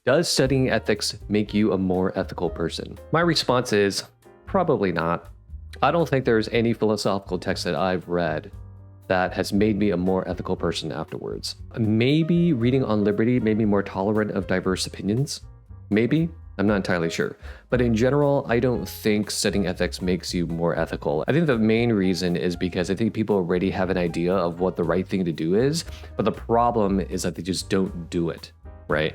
Does studying ethics make you a more ethical person? My response is probably not. I don't think there's any philosophical text that I've read that has made me a more ethical person afterwards. Maybe reading on liberty made me more tolerant of diverse opinions. Maybe. I'm not entirely sure. But in general, I don't think studying ethics makes you more ethical. I think the main reason is because I think people already have an idea of what the right thing to do is, but the problem is that they just don't do it, right?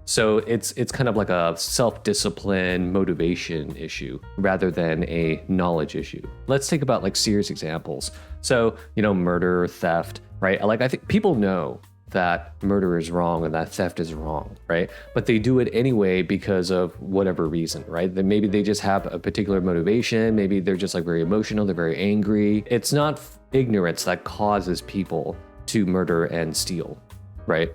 So it's kind of like a self-discipline motivation issue rather than a knowledge issue. Let's think about like serious examples. So, murder, theft, right? Like I think people know that murder is wrong and that theft is wrong, right? But they do it anyway because of whatever reason, right? Then maybe they just have a particular motivation. Maybe they're just like very emotional. They're very angry. It's not ignorance that causes people to murder and steal, right?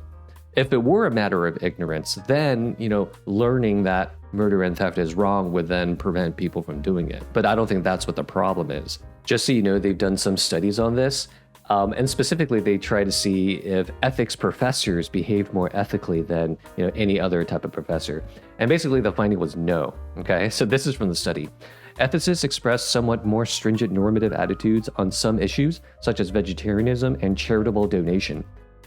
If it were a matter of ignorance, then, learning that murder and theft is wrong would then prevent people from doing it. But I don't think that's what the problem is. Just so you know, they've done some studies on this. And specifically, they try to see if ethics professors behave more ethically than any other type of professor. And basically, the finding was no. Okay, so this is from the study. Ethicists express somewhat more stringent normative attitudes on some issues, such as vegetarianism and charitable donation.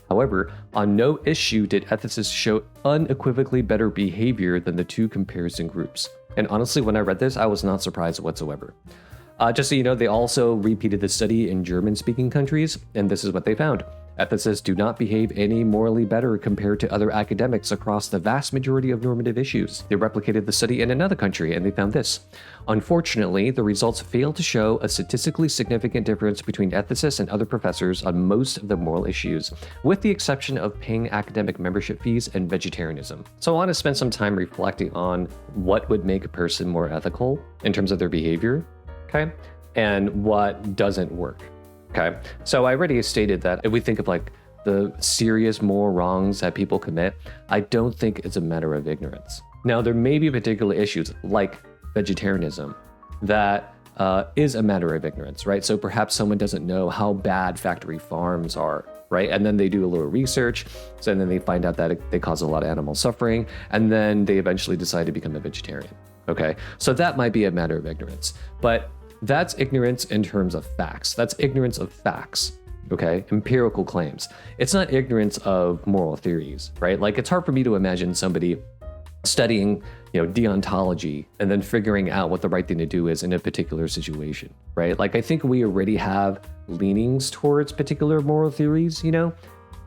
However, on no issue did ethicists show unequivocally better behavior than the two comparison groups. And honestly, when I read this, I was not surprised whatsoever. Just so you know, they also repeated the study in German-speaking countries, and this is what they found. Ethicists do not behave any morally better compared to other academics across the vast majority of normative issues. They replicated the study in another country, and they found this. Unfortunately, the results fail to show a statistically significant difference between ethicists and other professors on most of the moral issues, with the exception of paying academic membership fees and vegetarianism. So I want to spend some time reflecting on what would make a person more ethical in terms of their behavior, okay, and what doesn't work. Okay, so I already stated that if we think of like the serious moral wrongs that people commit, I don't think it's a matter of ignorance. Now, there may be particular issues like vegetarianism that is a matter of ignorance, right? So perhaps someone doesn't know how bad factory farms are, right? And then they do a little research, so then they find out that they cause a lot of animal suffering, and then they eventually decide to become a vegetarian, okay? So that might be a matter of ignorance, but that's ignorance in terms of facts. That's ignorance of facts, okay? Empirical claims. It's not ignorance of moral theories, right? Like it's hard for me to imagine somebody studying, deontology and then figuring out what the right thing to do is in a particular situation, right? Like I think we already have leanings towards particular moral theories,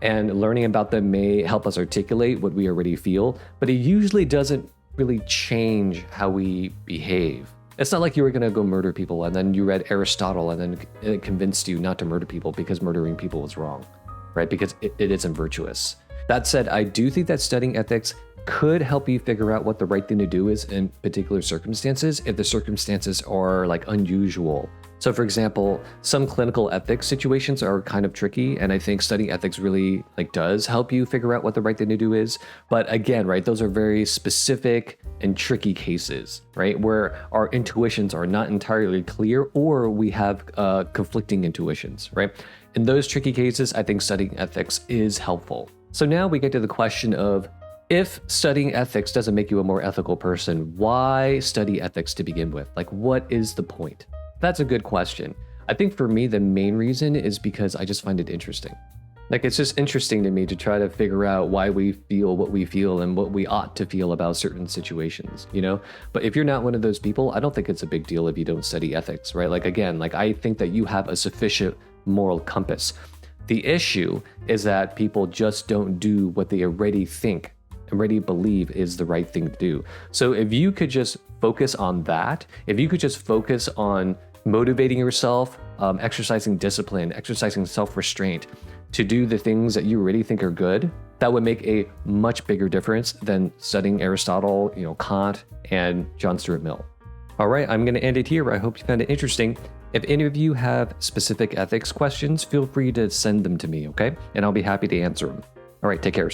and learning about them may help us articulate what we already feel, but it usually doesn't really change how we behave. It's not like you were going to go murder people and then you read Aristotle and then it convinced you not to murder people because murdering people was wrong, right? Because it isn't virtuous. That said, I do think that studying ethics could help you figure out what the right thing to do is in particular circumstances if the circumstances are like unusual. So for example, some clinical ethics situations are kind of tricky, and I think studying ethics really does help you figure out what the right thing to do is. But again, right, those are very specific and tricky cases, right, where our intuitions are not entirely clear or we have conflicting intuitions, right? In those tricky cases, I think studying ethics is helpful. So now we get to the question of, if studying ethics doesn't make you a more ethical person, why study ethics to begin with? Like, what is the point? That's a good question. I think for me, the main reason is because I just find it interesting. Like, it's just interesting to me to try to figure out why we feel what we feel and what we ought to feel about certain situations, But if you're not one of those people, I don't think it's a big deal if you don't study ethics, right? Like, again, I think that you have a sufficient moral compass. The issue is that people just don't do what they already think, already believe is the right thing to do. So if you could just focus on that, if you could just focus on motivating yourself, exercising discipline, exercising self-restraint to do the things that you already think are good, that would make a much bigger difference than studying Aristotle, Kant, and John Stuart Mill. All right, I'm going to end it here. I hope you found it interesting. If any of you have specific ethics questions, feel free to send them to me, okay? And I'll be happy to answer them. All right, take care.